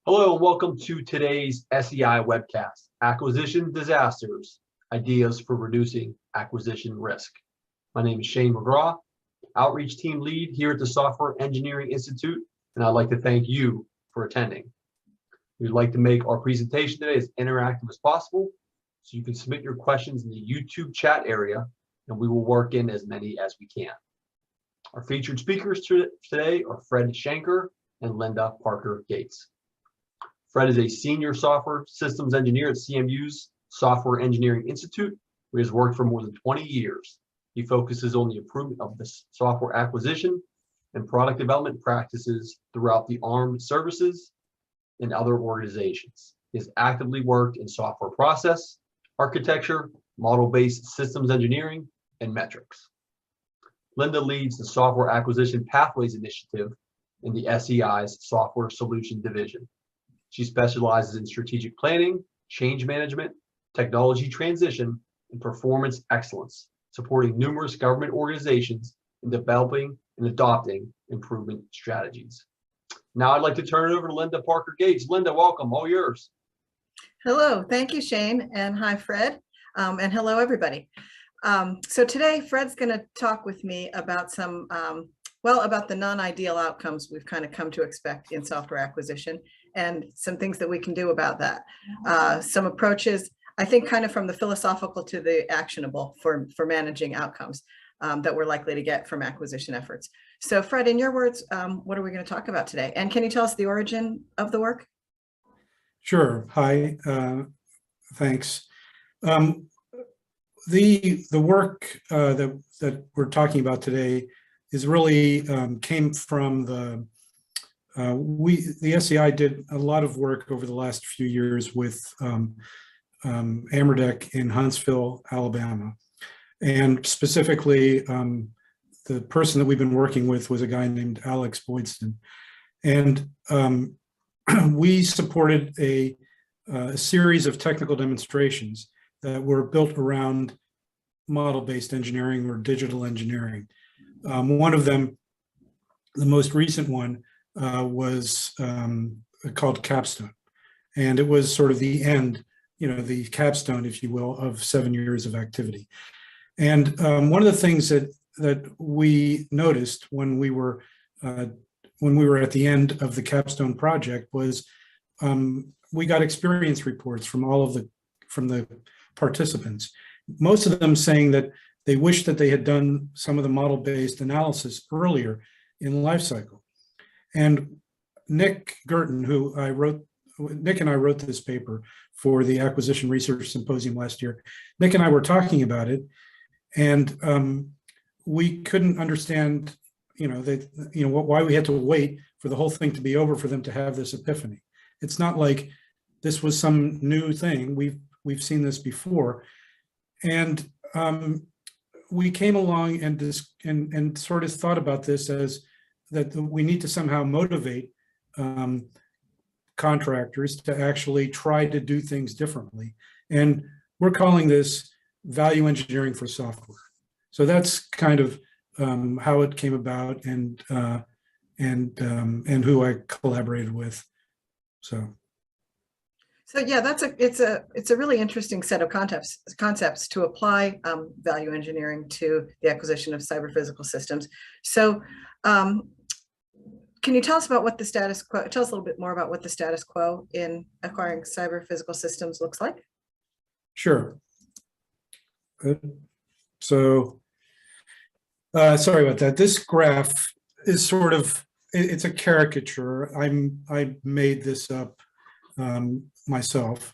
Hello and welcome to today's SEI webcast, Acquisition Disasters, Ideas for Reducing Acquisition Risk. My name is Shane McGraw, Outreach Team Lead here at the Software Engineering Institute, and I'd like to thank you for attending. We'd like to make our presentation today as interactive as possible, so you can submit your questions in the YouTube chat area, and we will work in as many as we can. Our featured speakers today are Fred Shanker and Linda Parker Gates. Fred is a senior software systems engineer at CMU's Software Engineering Institute, where he has worked for more than 20 years. He focuses on the improvement of the software acquisition and product development practices throughout the armed services and other organizations. He has actively worked in software process, architecture, model-based systems engineering, and metrics. Linda leads the Software Acquisition Pathways Initiative in the SEI's Software Solution Division. She specializes in strategic planning, change management, technology transition, and performance excellence, supporting numerous government organizations in developing and adopting improvement strategies. Now I'd like to turn it over to Linda Parker Gates. Linda, welcome, all yours. Hello, thank you, Shane, and hi, Fred, and hello, everybody. So today, Fred's going to talk with me about some, about the non-ideal outcomes we've kind of come to expect in software acquisition and some things that we can do about that. Some approaches, I think, kind of from the philosophical to the actionable for managing outcomes that we're likely to get from acquisition efforts. So Fred, in your words, what are we going to talk about today? And can you tell us the origin of the work? Sure. Hi, thanks. The work that we're talking about today is really came from the SEI did a lot of work over the last few years with Amerdeck in Huntsville, Alabama. And specifically, the person that we've been working with was a guy named Alex Boydston. And we supported a series of technical demonstrations that were built around model-based engineering or digital engineering. One of them, the most recent one, was called Capstone. And it was sort of the end, the capstone, if you will, of 7 years of activity. And one of the things that we noticed when we were at the end of the capstone project was we got experience reports from from the participants, most of them saying that they wish that they had done some of the model-based analysis earlier in the life cycle. And Nick Girton, Nick and I wrote this paper for the Acquisition Research Symposium last year. Nick and I were talking about it, and we couldn't understand, why we had to wait for the whole thing to be over for them to have this epiphany. It's not like this was some new thing. We've seen this before, and we came along and sort of thought about this as that we need to somehow motivate contractors to actually try to do things differently. And we're calling this value engineering for software. So that's kind of how it came about and who I collaborated with. So yeah, it's a really interesting set of concepts to apply value engineering to the acquisition of cyber physical systems. So can you tell us about what the status quo, tell us a little bit more about what the status quo in acquiring cyber physical systems looks like? Sure. Good. So sorry about that. This graph is sort of, it's a caricature. I made this up myself.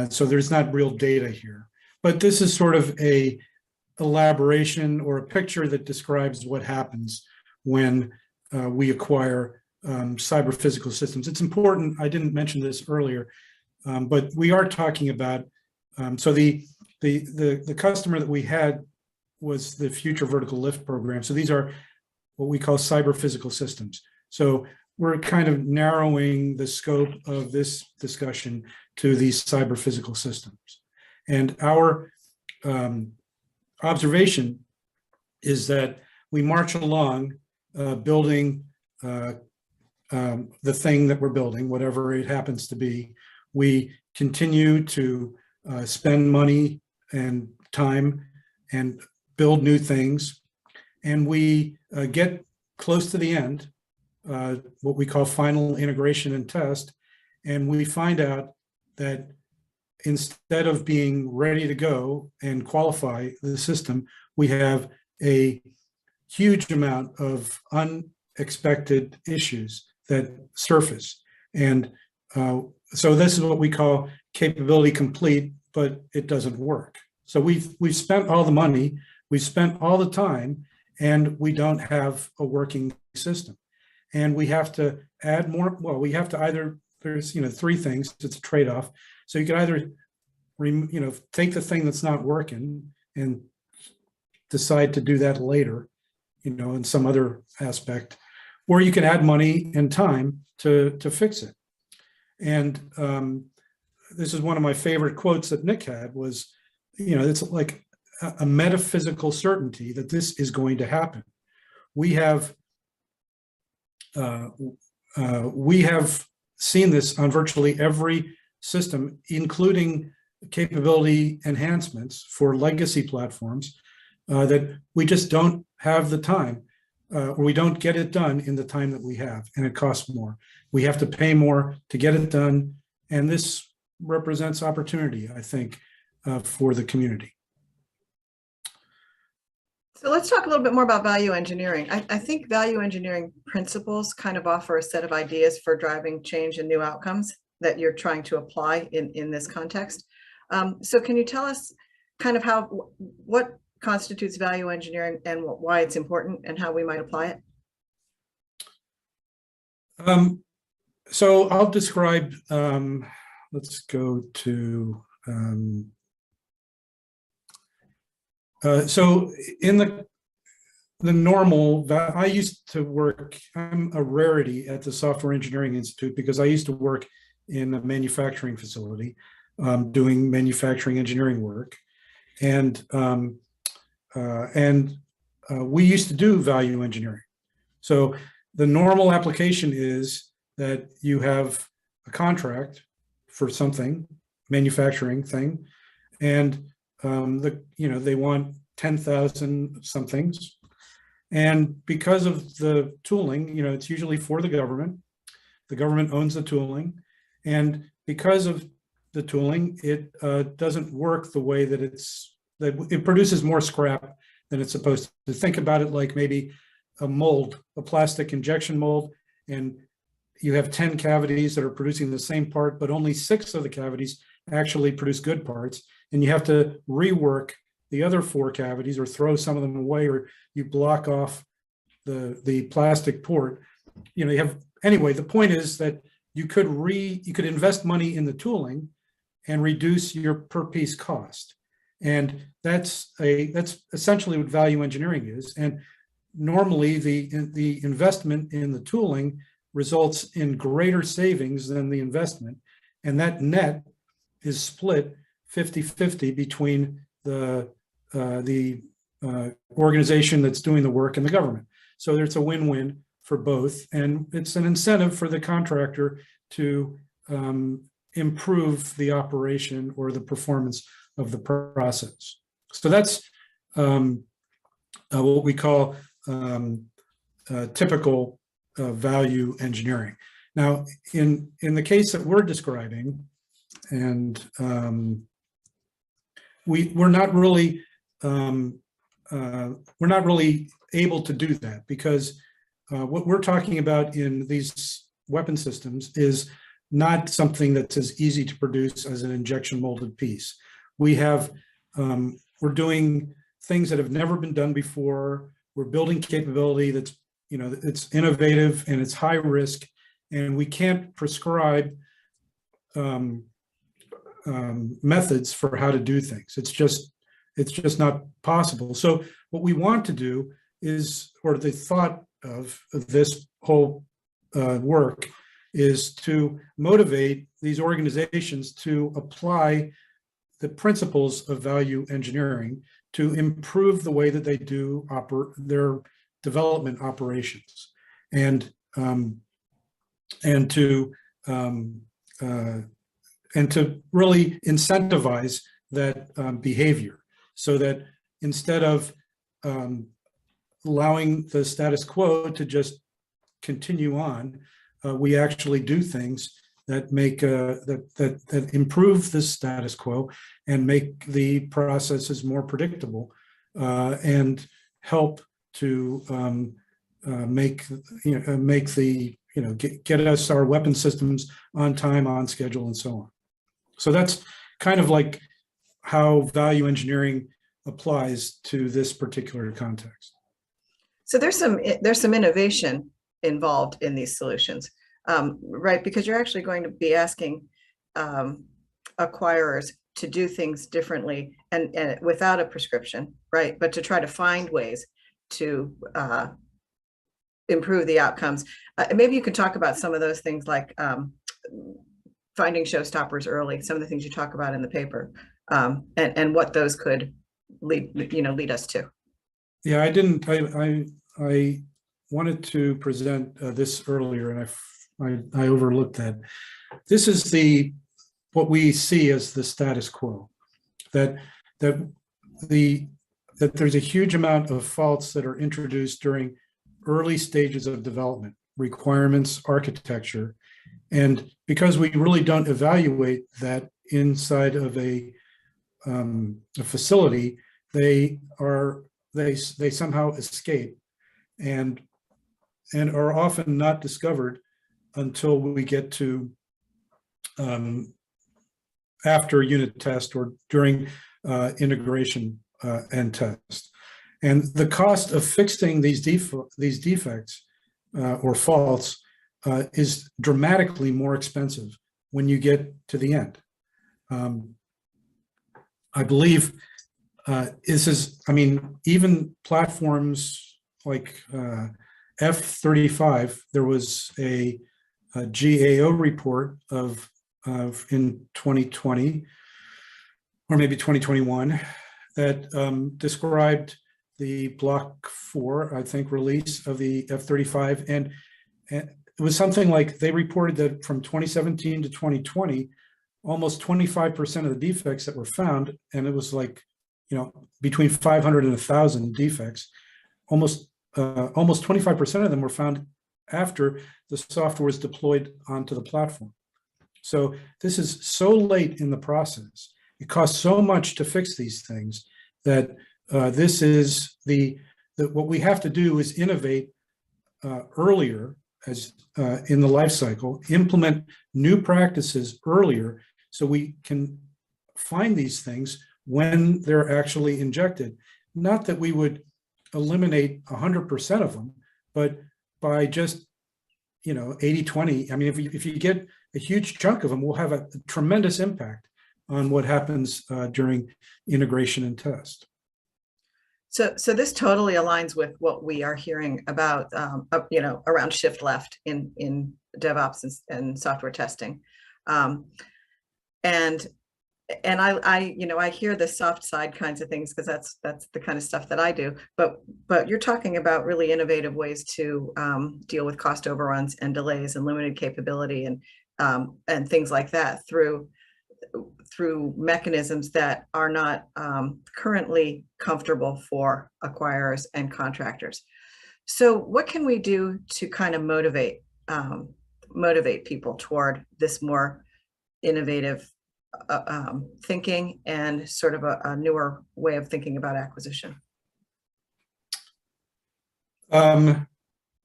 So there's not real data here, but this is sort of a elaboration or a picture that describes what happens when we acquire cyber physical systems. It's important, I didn't mention this earlier, but we are talking about, so the customer that we had was the Future Vertical Lift program. So these are what we call cyber physical systems. So we're kind of narrowing the scope of this discussion to these cyber physical systems. And our observation is that we march along building the thing that we're building, whatever it happens to be. We continue to spend money and time and build new things. And we get close to the end, what we call final integration and test. And we find out that instead of being ready to go and qualify the system, we have a huge amount of unexpected issues that surface. And so this is what we call capability complete, but it doesn't work. So we've spent all the money, we've spent all the time, and we don't have a working system. And we have to add more. Well, we have to either, there's three things. It's a trade-off. So you can either take the thing that's not working and decide to do that later, in some other aspect, or you can add money and time to fix it. And this is one of my favorite quotes that Nick had was, it's like a metaphysical certainty that this is going to happen. We have seen this on virtually every system, including capability enhancements for legacy platforms, that we just don't have the time, or we don't get it done in the time that we have, and it costs more. We have to pay more to get it done, and this represents opportunity, I think, for the community. So let's talk a little bit more about value engineering. I think value engineering principles kind of offer a set of ideas for driving change and new outcomes that you're trying to apply in this context. So can you tell us kind of what constitutes value engineering and why it's important and how we might apply it? So I'll describe, let's go to, so in the normal, I used to work, I'm a rarity at the Software Engineering Institute because I used to work in a manufacturing facility doing manufacturing engineering work. And we used to do value engineering. So the normal application is that you have a contract for something, manufacturing thing, and they want 10,000 somethings. And because of the tooling, it's usually for the government owns the tooling. And because of the tooling, it doesn't work the way that it produces more scrap than it's supposed to. Think about it like maybe a mold, a plastic injection mold, and you have 10 cavities that are producing the same part, but only 6 of the cavities actually produce good parts. And you have to rework the other 4 cavities or throw some of them away, or you block off the plastic port. Anyway, the point is that you could invest money in the tooling and reduce your per piece cost. And that's essentially what value engineering is. And normally the investment in the tooling results in greater savings than the investment. And that net is split 50-50 between the organization that's doing the work and the government. So there's a win-win for both. And it's an incentive for the contractor to improve the operation or the performance of the process. So that's what we call typical value engineering. Now, in the case that we're describing, and we're not really able to do that because what we're talking about in these weapon systems is not something that's as easy to produce as an injection molded piece. We're doing things that have never been done before. We're building capability that's, it's innovative and it's high risk, and we can't prescribe methods for how to do things. It's just not possible. So what we want to do is, or the thought of this whole work is to motivate these organizations to apply the principles of value engineering to improve the way that they do their development operations. And and to um, uh, and to really incentivize that behavior, so that instead of allowing the status quo to just continue on, we actually do things that make that improve the status quo and make the processes more predictable, and help to make get us our weapon systems on time, on schedule, and so on. So that's kind of like how value engineering applies to this particular context. So there's some innovation involved in these solutions, right? Because you're actually going to be asking acquirers to do things differently and without a prescription, right? But to try to find ways to improve the outcomes. Maybe you could talk about some of those things, like finding showstoppers early, some of the things you talk about in the paper, and what those could lead us to. Yeah, I wanted to present this earlier, and I overlooked that. This is what we see as the status quo, that there's a huge amount of faults that are introduced during early stages of development, requirements, architecture, and because we really don't evaluate that inside of a facility, they somehow escape and are often not discovered until we get to after unit test or during integration and test. And the cost of fixing these defects or faults is dramatically more expensive when you get to the end. I believe even platforms like F-35, there was a GAO report of in 2020 or maybe 2021 that described the Block 4, I think, release of the F-35, and it was something like they reported that from 2017 to 2020, almost 25% of the defects that were found, and it was like, between 500 and 1,000 defects, almost 25% of them were found after the software was deployed onto the platform. So this is so late in the process. It costs so much to fix these things that this is what we have to do is innovate earlier as in the life cycle, implement new practices earlier so we can find these things when they're actually injected. Not that we would eliminate 100% of them, but by just 80-20. I mean, if you get a huge chunk of them, we'll have a tremendous impact on what happens during integration and test. So this totally aligns with what we are hearing about, around shift left in DevOps and software testing, and I hear the soft side kinds of things because that's the kind of stuff that I do. But you're talking about really innovative ways to deal with cost overruns and delays and limited capability and things like that through mechanisms that are not currently comfortable for acquirers and contractors. So what can we do to kind of motivate people toward this more innovative thinking and sort of a newer way of thinking about acquisition? Well,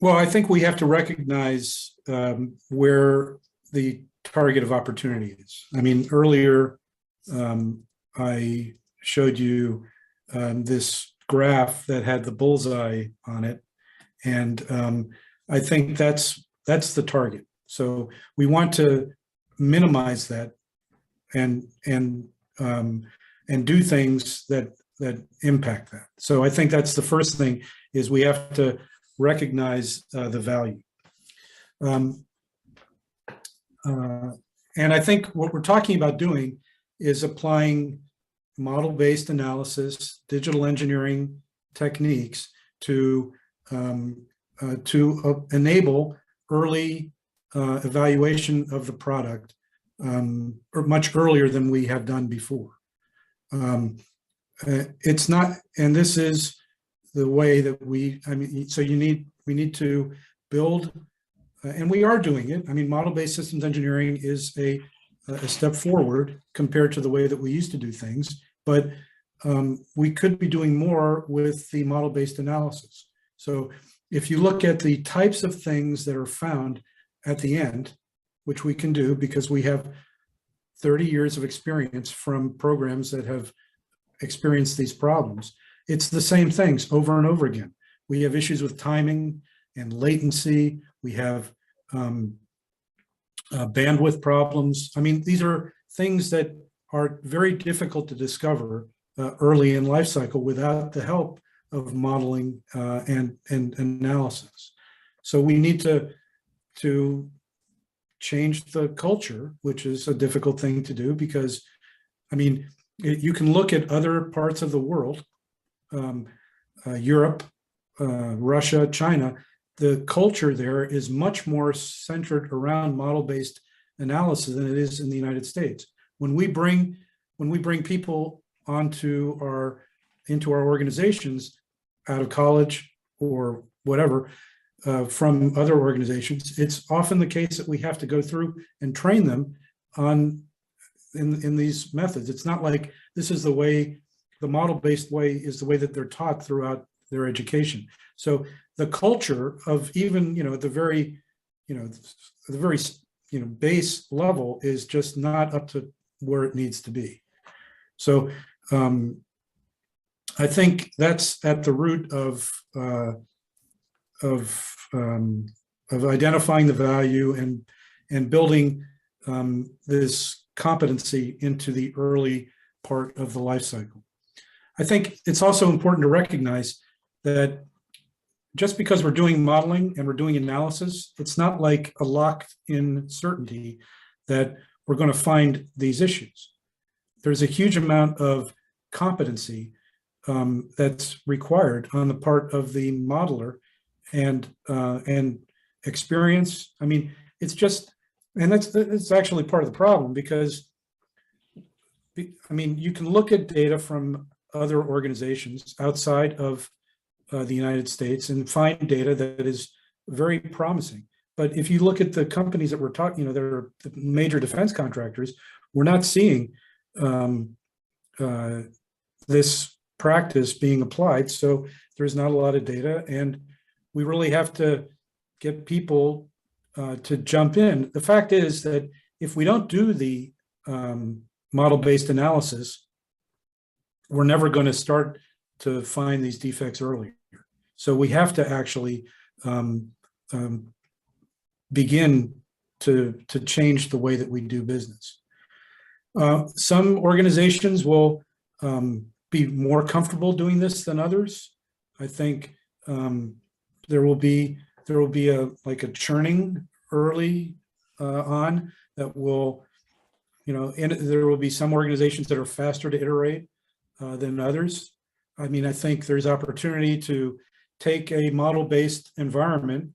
I think we have to recognize where the target of opportunity is. I mean, earlier I showed you this graph that had the bullseye on it, and I think that's the target. So we want to minimize that and do things that impact that. So I think that's the first thing, is we have to recognize the value. And I think what we're talking about doing is applying model-based analysis, digital engineering techniques to enable early evaluation of the product or much earlier than we have done before. It's not, and this is the way that so we need to build, and we are doing it. I mean, model-based systems engineering is a step forward compared to the way that we used to do things, but we could be doing more with the model-based analysis. So if you look at the types of things that are found at the end, which we can do because we have 30 years of experience from programs that have experienced these problems, it's the same things over and over again. We have issues with timing and latency. We have bandwidth problems. I mean, these are things that are very difficult to discover early in life cycle without the help of modeling and analysis. So we need to change the culture, which is a difficult thing to do because, I mean, you can look at other parts of the world, Europe, Russia, China. The culture there is much more centered around model-based analysis than it is in the United States. When we bring people into our organizations out of college or whatever, from other organizations, it's often the case that we have to go through and train them in these methods. It's not like this is the way, the model-based way is the way that they're taught throughout their education. So the culture of even, the very base level is just not up to where it needs to be. So I think that's at the root of identifying the value and building this competency into the early part of the life cycle. I think it's also important to recognize that just because we're doing modeling and we're doing analysis, it's not like a locked-in certainty that we're going to find these issues. There's a huge amount of competency that's required on the part of the modeler and experience. I mean, it's just, and it's actually part of the problem because, I mean, you can look at data from other organizations outside of the United States and find data that is very promising. But if you look at the companies that we're talking, that are the major defense contractors, we're not seeing this practice being applied. So there's not a lot of data, and we really have to get people to jump in. The fact is that if we don't do the model-based analysis, we're never going to start to find these defects earlier. So we have to actually begin to change the way that we do business. Some organizations will be more comfortable doing this than others. I think there will be a churning early on that will, and there will be some organizations that are faster to iterate than others. I mean, I think there's opportunity to take a model-based environment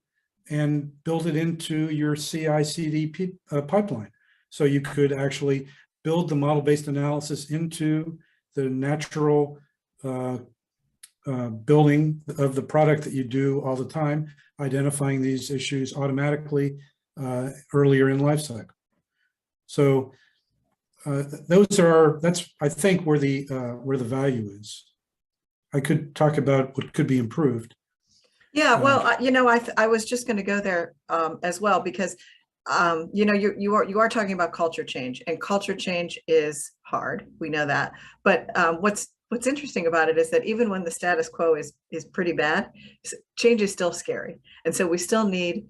and build it into your CI/CD pipeline. So you could actually build the model-based analysis into the natural building of the product that you do all the time, identifying these issues automatically earlier in life cycle. So that's I think where the value is. I could talk about what could be improved. Yeah, well, I was just going to go there as well because you are talking about culture change, and culture change is hard. We know that, but what's interesting about it is that even when the status quo is pretty bad, change is still scary, and so we still need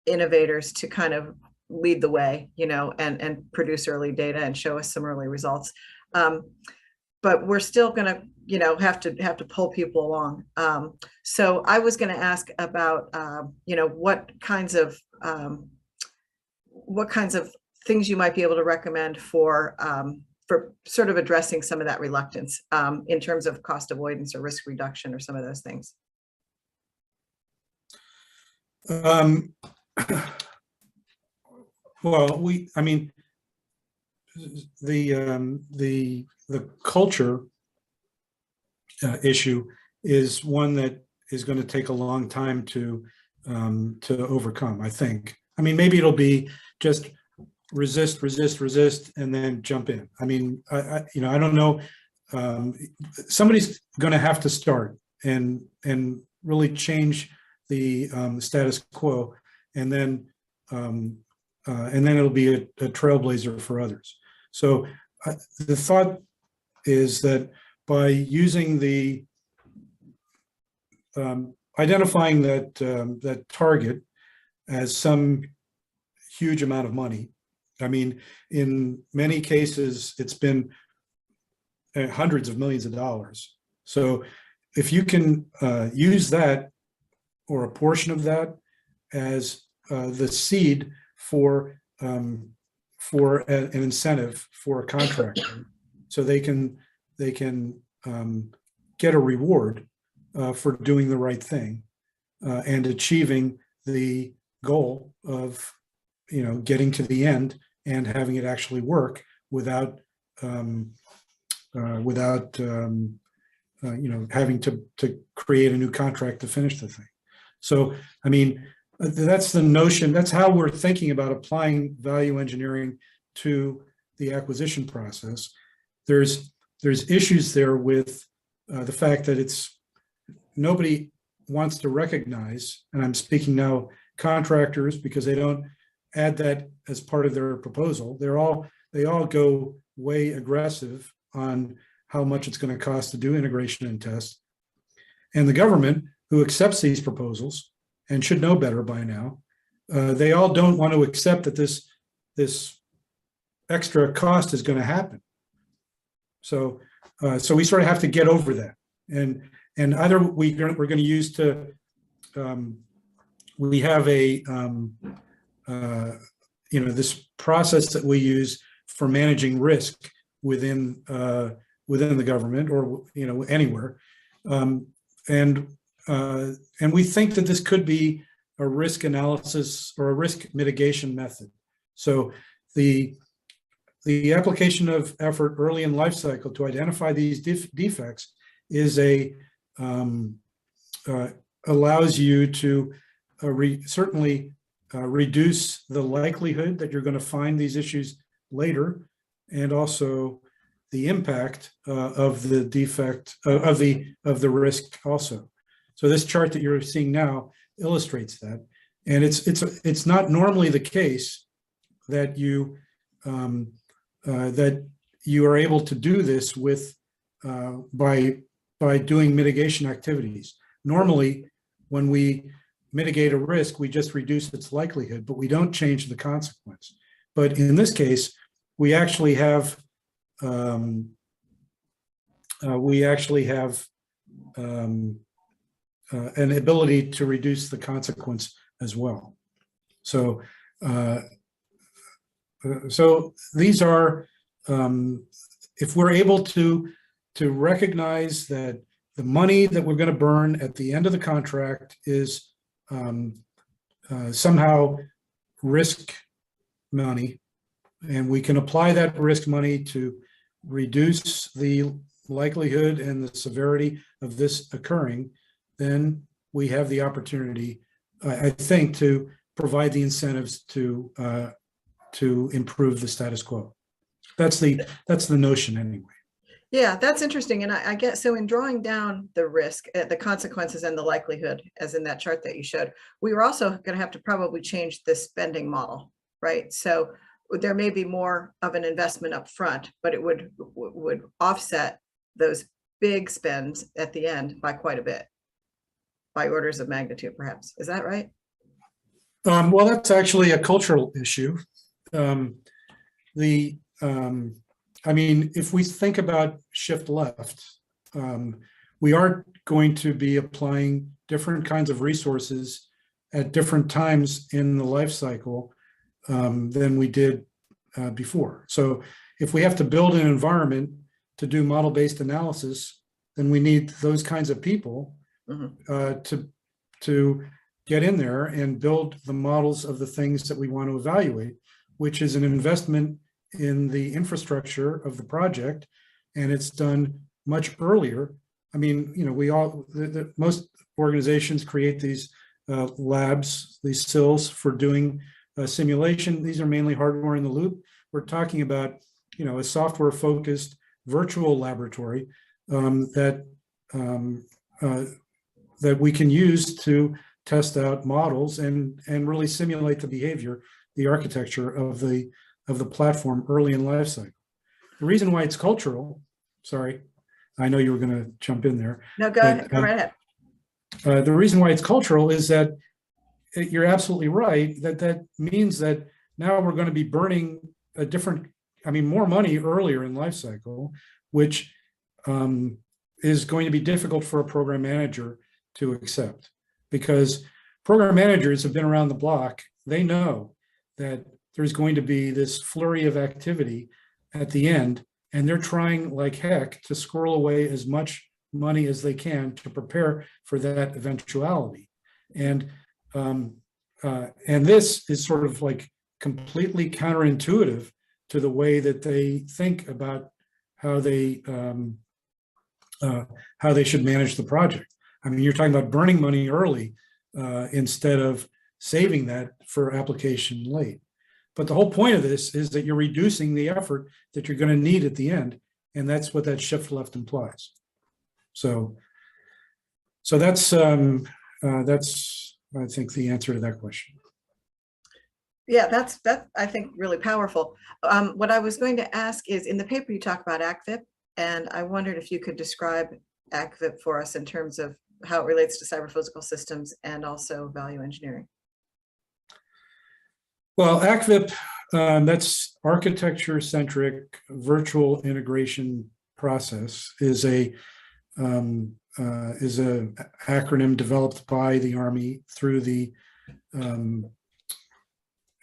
innovators to kind of lead the way, and produce early data and show us some early results. But we're still going to, have to pull people along. So I was going to ask about, what kinds of things you might be able to recommend for sort of addressing some of that reluctance in terms of cost avoidance or risk reduction or some of those things. Um, well, I mean, the culture issue is one that is going to take a long time to overcome, I think. I mean, maybe it'll be just resist, and then jump in. I mean, I don't know. Somebody's going to have to start and really change the status quo, and then it'll be a trailblazer for others. So the thought is that by using the identifying that target as some huge amount of money. I mean, in many cases, it's been hundreds of millions of dollars. So if you can use that or a portion of that as the seed for an incentive for a contractor, so they can get a reward for doing the right thing and achieving the goal of getting to the end and having it actually work without having to create a new contract to finish the thing. So I mean, that's the notion. That's how we're thinking about applying value engineering to the acquisition process. There's issues there with the fact that nobody wants to recognize, and I'm speaking now contractors because they don't add that as part of their proposal. They all go way aggressive on how much it's going to cost to do integration and test. And the government, who accepts these proposals and should know better by now, they all don't want to accept that this extra cost is going to happen. So we sort of have to get over that, and either we're going to use to we have a this process that we use for managing risk within the government or anywhere, and we think that this could be a risk analysis or a risk mitigation method. So the application of effort early in life cycle to identify these defects is allows you to certainly reduce the likelihood that you're going to find these issues later, and also the impact of the defect of the risk also. So this chart that you're seeing now illustrates that, and it's not normally the case that you are able to do this with by doing mitigation activities. Normally, when we mitigate a risk, we just reduce its likelihood, but we don't change the consequence. But in this case, we actually have an ability to reduce the consequence as well. So these are, if we're able to recognize that the money that we're going to burn at the end of the contract is somehow risk money, and we can apply that risk money to reduce the likelihood and the severity of this occurring, then we have the opportunity, I think, to provide the incentives to improve the status quo. That's the notion anyway. Yeah, that's interesting. And I guess, so in drawing down the risk, the consequences and the likelihood, as in that chart that you showed, we were also going to have to probably change the spending model, right? So there may be more of an investment up front, but it would offset those big spends at the end by quite a bit, by orders of magnitude, perhaps. Is that right? Well, that's actually a cultural issue. I mean, if we think about shift left, we are going to be applying different kinds of resources at different times in the life cycle than we did before. So if we have to build an environment to do model-based analysis, then we need those kinds of people to get in there and build the models of the things that we want to evaluate, which is an investment in the infrastructure of the project, and it's done much earlier. I mean, most organizations create these labs, these SILs for doing simulation. These are mainly hardware in the loop. We're talking about, a software-focused virtual laboratory that we can use to test out models and really simulate the behavior, the architecture of the platform early in life cycle. The reason why it's cultural, sorry, I know you were going to jump in there. No, go ahead. Go right ahead. The reason why it's cultural is that you're absolutely right, that means that now we're going to be burning more money earlier in life cycle, which is going to be difficult for a program manager to accept, because program managers have been around the block. They know that there's going to be this flurry of activity at the end, and they're trying like heck to squirrel away as much money as they can to prepare for that eventuality. And this is sort of like completely counterintuitive to the way that they think about how they should manage the project. I mean, you're talking about burning money early instead of saving that for application late. But the whole point of this is that you're reducing the effort that you're going to need at the end, and that's what that shift left implies. So that's I think the answer to that question. Yeah, that's I think really powerful. What I was going to ask is, in the paper you talk about ACVIP, and I wondered if you could describe ACVIP for us in terms of how it relates to cyber physical systems and also value engineering. Well, ACVIP, that's architecture-centric virtual integration process, is a acronym developed by the Army through the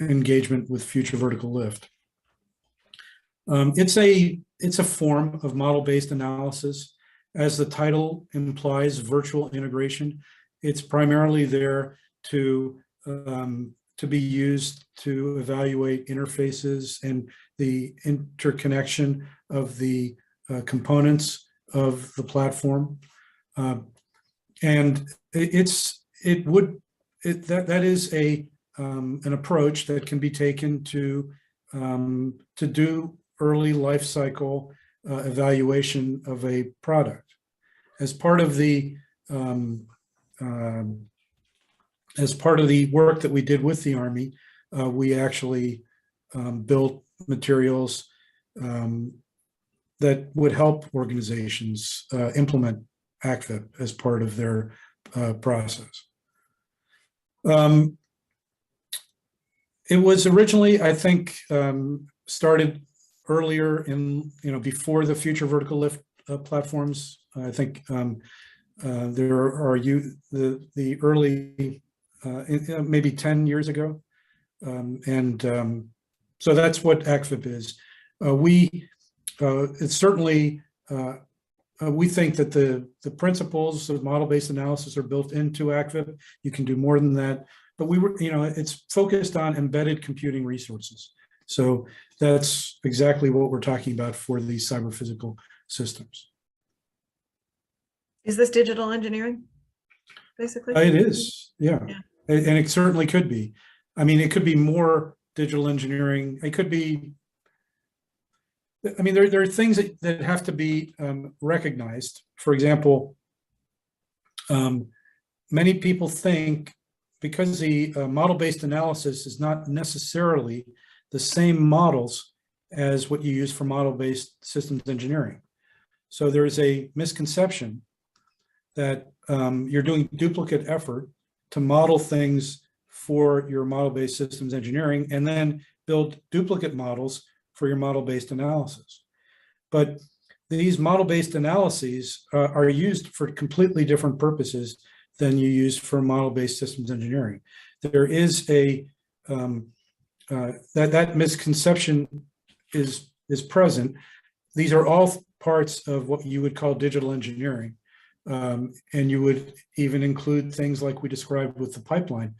engagement with Future Vertical Lift. It's a form of model-based analysis. As the title implies, virtual integration. It's primarily there to be used to evaluate interfaces and the interconnection of the components of the platform. And that is an approach that can be taken to do early life cycle evaluation of a product. As part of the work that we did with the Army, we actually built materials that would help organizations implement ACVIP as part of their process. It was originally, I think, started earlier in, before the Future Vertical Lift platforms. I think there are the early, maybe 10 years ago. So that's what ACVIP is. It's certainly, we think that the principles of model-based analysis are built into ACVIP. You can do more than that, but it's focused on embedded computing resources. So that's exactly what we're talking about for these cyber physical systems. Is this digital engineering, basically? It is, yeah. And it certainly could be. I mean, it could be more digital engineering. It could be, I mean, there are things that have to be recognized. For example, many people think, because the model-based analysis is not necessarily the same models as what you use for model-based systems engineering. So there is a misconception that you're doing duplicate effort to model things for your model-based systems engineering and then build duplicate models for your model-based analysis. But these model-based analyses are used for completely different purposes than you use for model-based systems engineering. There is a, that misconception is present. These are all parts of what you would call digital engineering. And you would even include things like we described with the pipeline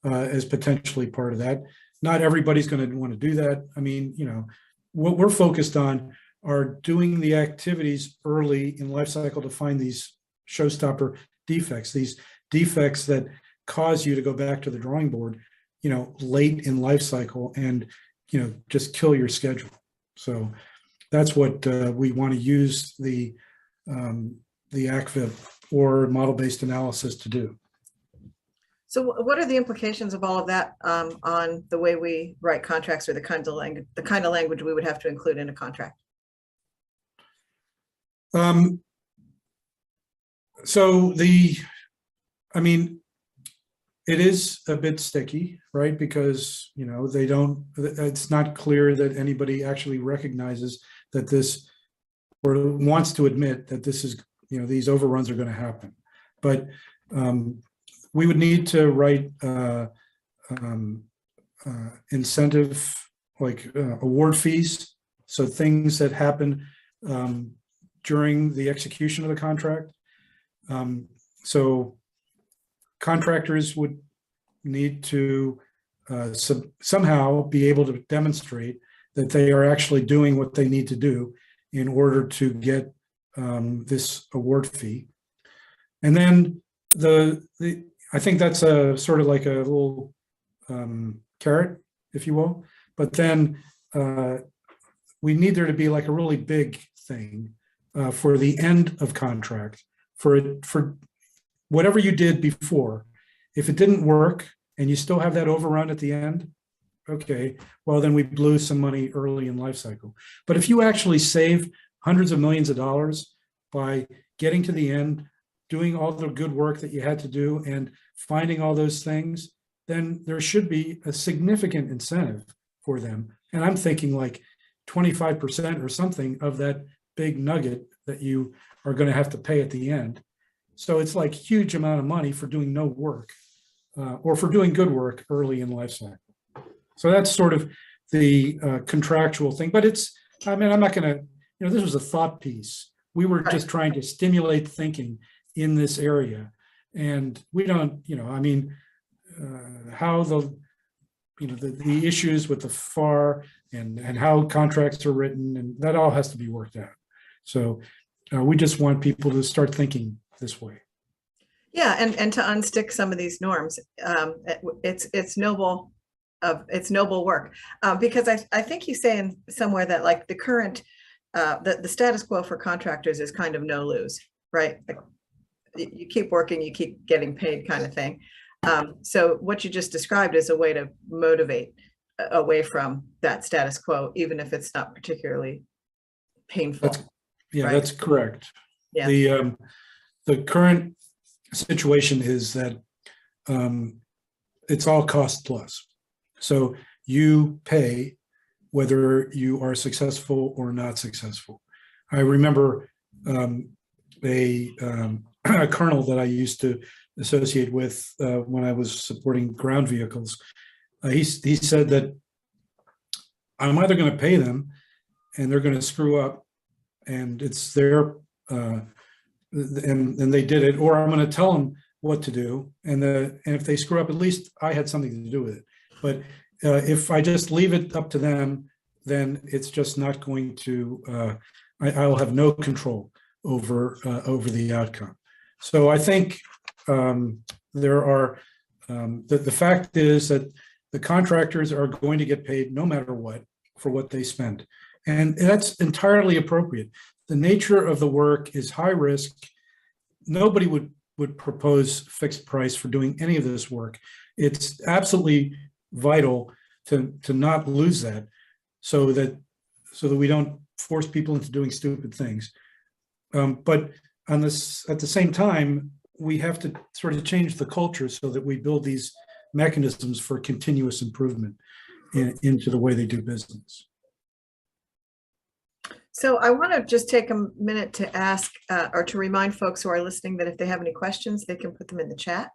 as potentially part of that. Not everybody's going to want to do that. I mean, you know, what we're focused on are doing the activities early in life cycle to find these showstopper defects, these defects that cause you to go back to the drawing board, you know, late in life cycle and, you know, just kill your schedule. So that's what we want to use the ACVIP or model-based analysis to do. So what are the implications of all of that on the way we write contracts, or the kind of language we would have to include in a contract? So I mean, it is a bit sticky, right? Because, you know, it's not clear that anybody actually recognizes that this, or wants to admit that this is, you know, these overruns are going to happen. But we would need to write incentive, like award fees. So things that happen during the execution of the contract. So contractors would need to somehow be able to demonstrate that they are actually doing what they need to do in order to get this award fee. And then I think that's a sort of like a little carrot, if you will. But then we need there to be like a really big thing for the end of contract, for whatever you did before. If it didn't work and you still have that overrun at the end, okay, well, then we blew some money early in life cycle. But if you actually save hundreds of millions of dollars by getting to the end, doing all the good work that you had to do and finding all those things, then there should be a significant incentive for them. And I'm thinking like 25% or something of that big nugget that you are going to have to pay at the end. So it's like huge amount of money for doing no work or for doing good work early in life cycle. So that's sort of the contractual thing. But I mean, I'm not going to, you know, this was a thought piece. We were just trying to stimulate thinking in this area. And we don't, you know, I mean, how the issues with the FAR and how contracts are written, and that all has to be worked out. So we just want people to start thinking this way. Yeah, and to unstick some of these norms. It's noble work, because I think you say in somewhere that like the current the status quo for contractors is kind of no lose, right? Like, you keep working, you keep getting paid, kind of thing. So what you just described is a way to motivate away from that status quo, even if it's not particularly painful. That's correct. Yeah. The current situation is that it's all cost plus. So you pay whether you are successful or not successful. I remember a colonel that I used to associate with when I was supporting ground vehicles. He said that I'm either going to pay them and they're going to screw up and it's their and they did it, or I'm going to tell them what to do, and if they screw up, at least I had something to do with it. But if I just leave it up to them, then it's just not going to. I will have no control over the outcome. So I think there are. The fact is that the contractors are going to get paid no matter what for what they spend, and that's entirely appropriate. The nature of the work is high risk. Nobody would propose fixed price for doing any of this work. It's absolutely vital to not lose that, so that we don't force people into doing stupid things. But at the same time, we have to sort of change the culture so that we build these mechanisms for continuous improvement into the way they do business. So I want to just take a minute to ask or to remind folks who are listening that if they have any questions, they can put them in the chat.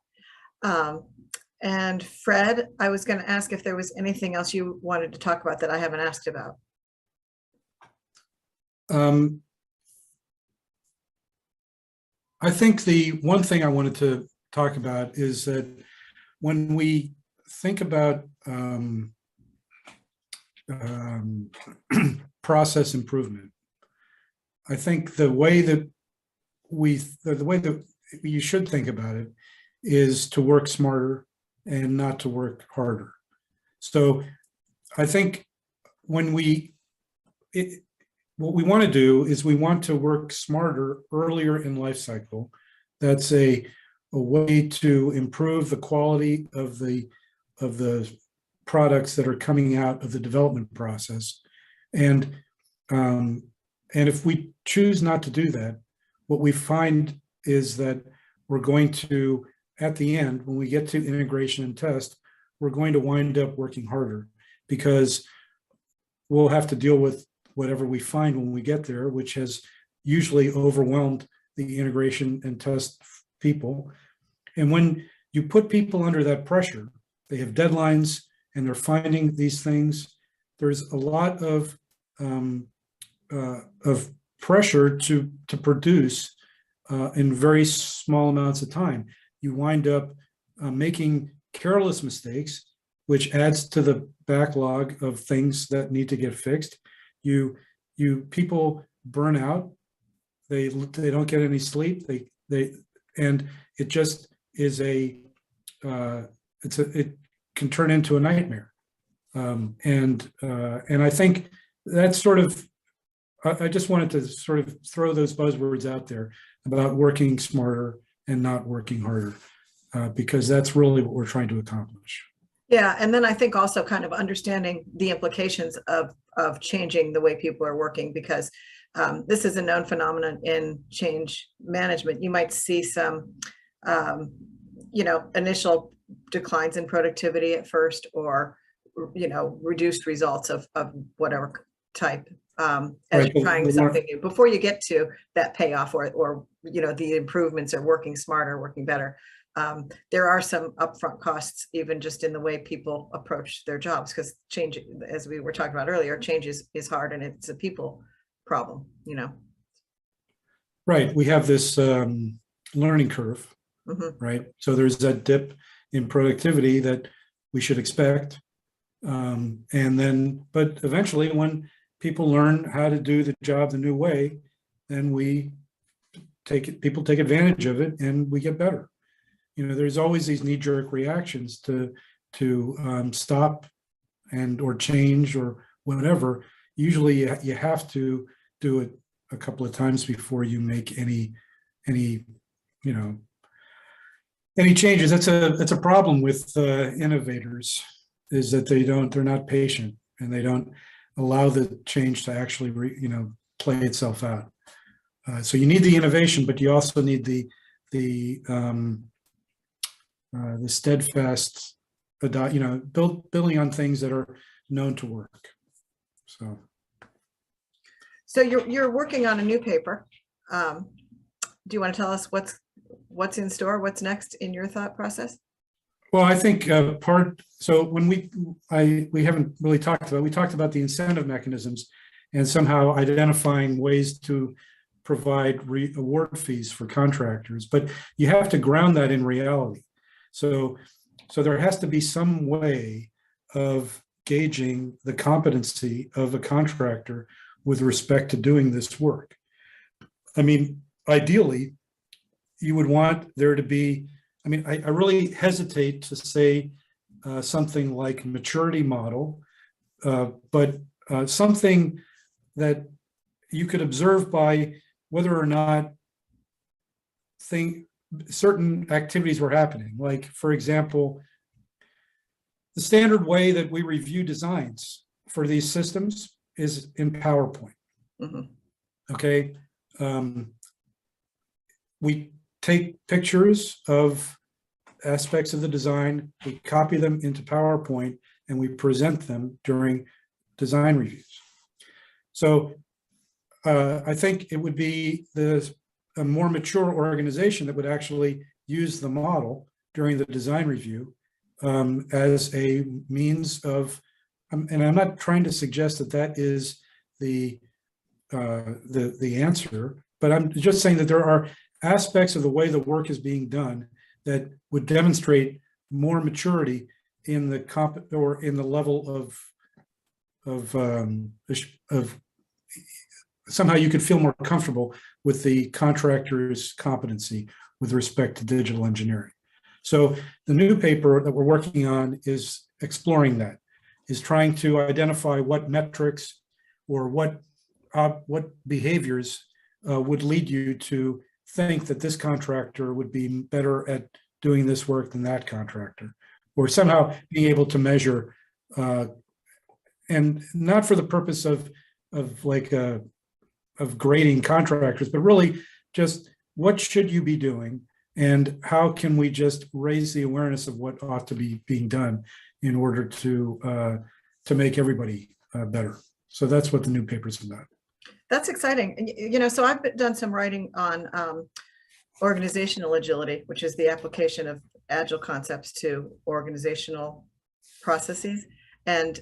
And Fred, I was going to ask if there was anything else you wanted to talk about that I haven't asked about. I think the one thing I wanted to talk about is that when we think about process improvement, I think the way that you should think about it is to work smarter and not to work harder. So I think when what we want to do is we want to work smarter earlier in life cycle. That's a way to improve the quality of the products that are coming out of the development process. And if we choose not to do that, what we find is that we're going to, at the end, when we get to integration and test, we're going to wind up working harder because we'll have to deal with whatever we find when we get there, which has usually overwhelmed the integration and test people. And when you put people under that pressure, they have deadlines and they're finding these things. There's a lot of pressure to produce in very small amounts of time. You wind up making careless mistakes, which adds to the backlog of things that need to get fixed. People burn out. They don't get any sleep. And it just is it can turn into a nightmare. And I think that's sort of, I just wanted to sort of throw those buzzwords out there about working smarter and not working harder, because that's really what we're trying to accomplish. Yeah, and then I think also kind of understanding the implications of changing the way people are working, because this is a known phenomenon in change management. You might see some, initial declines in productivity at first, or reduced results of whatever type as you're trying something new before you get to that payoff or the improvements are working smarter, working better. There are some upfront costs, even just in the way people approach their jobs, because change, as we were talking about earlier, change is hard and it's a people problem, Right. We have this learning curve, right? So there's that dip in productivity that we should expect. But eventually when people learn how to do the job the new way, then people take advantage of it and we get better. There's always these knee-jerk reactions to stop or change or whatever. Usually you have to do it a couple of times before you make any changes. That's a problem with innovators, is that they're not patient and they don't allow the change to actually play itself out. So you need the innovation, but you also need the steadfast, building on things that are known to work. So you're working on a new paper. Do you want to tell us what's in store? What's next in your thought process? Well, I think so when we haven't really talked about the incentive mechanisms and somehow identifying ways to provide award fees for contractors, but you have to ground that in reality. So there has to be some way of gauging the competency of a contractor with respect to doing this work. I mean, ideally, you would want there to be, I really hesitate to say something like maturity model, but something that you could observe by whether or not certain activities were happening. Like, for example, the standard way that we review designs for these systems is in PowerPoint. Okay. We take pictures of aspects of the design, we copy them into PowerPoint, and we present them during design reviews. So I think it would be a more mature organization that would actually use the model during the design review as a means of, and I'm not trying to suggest that is the answer, but I'm just saying that there are aspects of the way the work is being done that would demonstrate more maturity in the or in the level of somehow you could feel more comfortable with the contractor's competency with respect to digital engineering. So the new paper that we're working on is exploring that, is trying to identify what metrics or what behaviors would lead you to think that this contractor would be better at doing this work than that contractor, or somehow being able to measure, and not for the purpose of grading contractors, but really just what should you be doing and how can we just raise the awareness of what ought to be being done in order to make everybody better. So that's what the new paper is about. That's exciting. And, you know, so I've done some writing on organizational agility, which is the application of agile concepts to organizational processes. And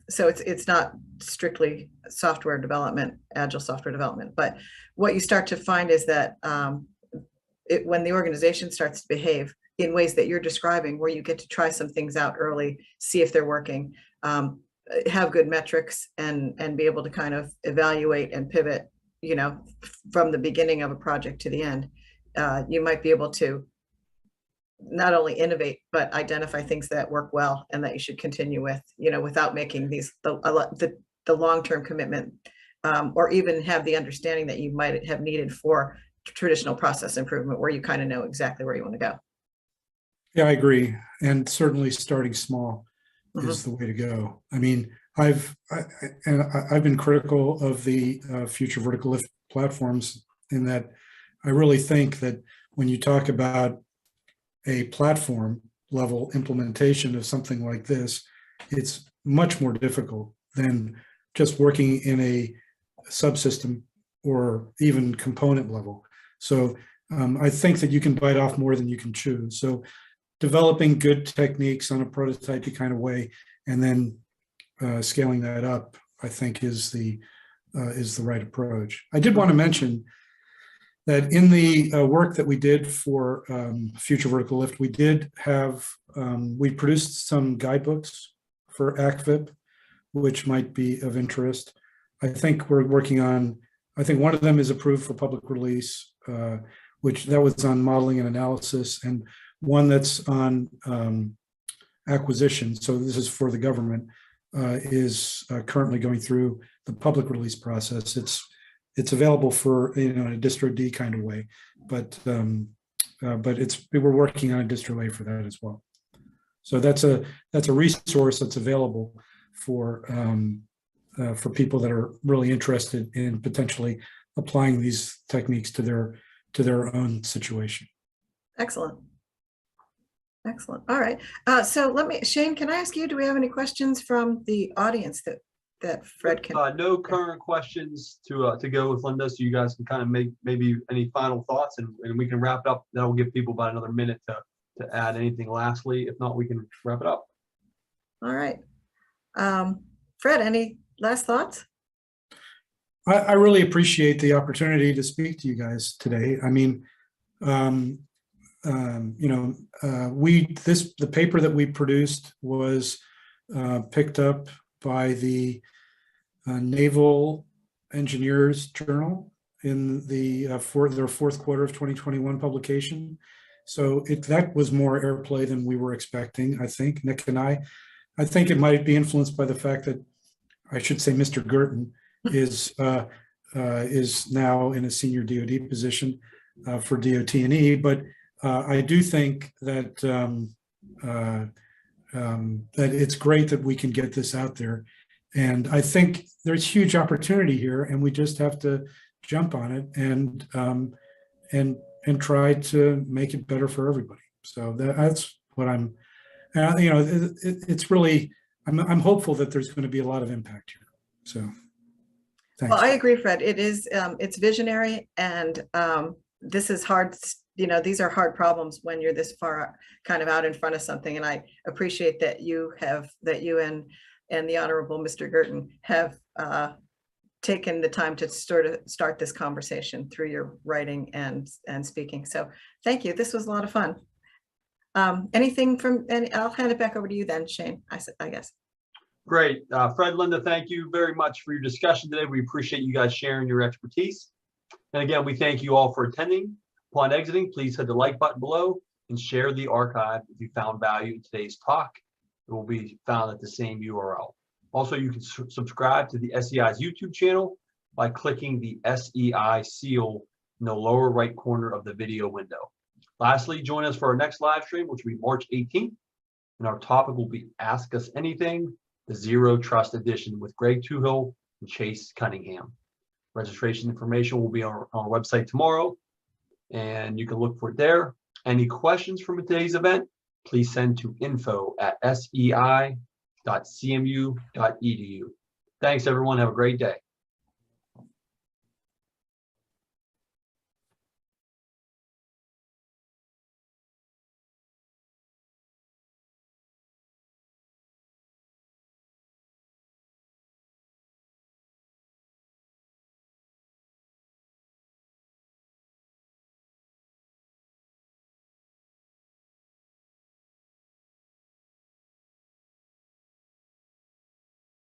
so it's not strictly software development, agile software development, but what you start to find is that when the organization starts to behave in ways that you're describing, where you get to try some things out early, see if they're working, have good metrics, and be able to kind of evaluate and pivot, you know, from the beginning of a project to the end, you might be able to not only innovate, but identify things that work well and that you should continue with, you know, without making the long-term commitment, or even have the understanding that you might have needed for traditional process improvement, where you kind of know exactly where you want to go. Yeah, I agree. And certainly starting small is the way to go. I mean, I've been critical of the future vertical lift platforms in that I really think that when you talk about a platform level implementation of something like this, it's much more difficult than just working in a subsystem or even component level. So I think that you can bite off more than you can chew. So developing good techniques on a prototypey kind of way, and then scaling that up, I think is the right approach. I did want to mention that in the work that we did for Future Vertical Lift, we did have, we produced some guidebooks for ACVIP, which might be of interest. I think we're working on, I think one of them is approved for public release, which that was on modeling and analysis, and one that's on acquisition. So this is for the government, is currently going through the public release process. It's available for, you know, in a distro D kind of way, but we're working on a distro A for that as well. So that's a resource that's available for people that are really interested in potentially applying these techniques to their own situation. Excellent. Excellent. All right. So Shane, can I ask you, do we have any questions from the audience that Fred can? No current questions to go with Linda, so you guys can kind of make maybe any final thoughts, and we can wrap it up. That will give people about another minute to add anything lastly. If not, we can wrap it up. All right. Fred, any last thoughts? I really appreciate the opportunity to speak to you guys today. I mean, you know, the paper that we produced was picked up by the Naval Engineers Journal in their fourth quarter of 2021 publication. So that was more airplay than we were expecting, I think, Nick and I. I think it might be influenced by the fact that, I should say, Mr. Girton is now in a senior DoD position for DOT&E, but I do think that that it's great that we can get this out there, and I think there's huge opportunity here, and we just have to jump on it and try to make it better for everybody. So that's what I'm. You know, it's really. I'm hopeful that there's going to be a lot of impact here. So. Thanks. Well, I agree, Fred. It is, it's visionary, and this is hard. You know, these are hard problems when you're this far kind of out in front of something. And I appreciate that you and the Honorable Mr. Girton have taken the time to start this conversation through your writing and speaking. So thank you. This was a lot of fun. Anything from, and I'll hand it back over to you then, Shane, I guess. Great. Fred, Linda, thank you very much for your discussion today. We appreciate you guys sharing your expertise. And again, we thank you all for attending. Upon exiting, please hit the like button below and share the archive if you found value in today's talk. It will be found at the same URL. Also, you can subscribe to the SEI's YouTube channel by clicking the SEI seal in the lower right corner of the video window. Lastly, join us for our next live stream, which will be March 18th. And our topic will be Ask Us Anything, the Zero Trust Edition with Greg Tuhill and Chase Cunningham. Registration information will be on our website tomorrow, and you can look for it there. Any questions from today's event, please send to info@sei.cmu.edu. Thanks, everyone. Have a great day.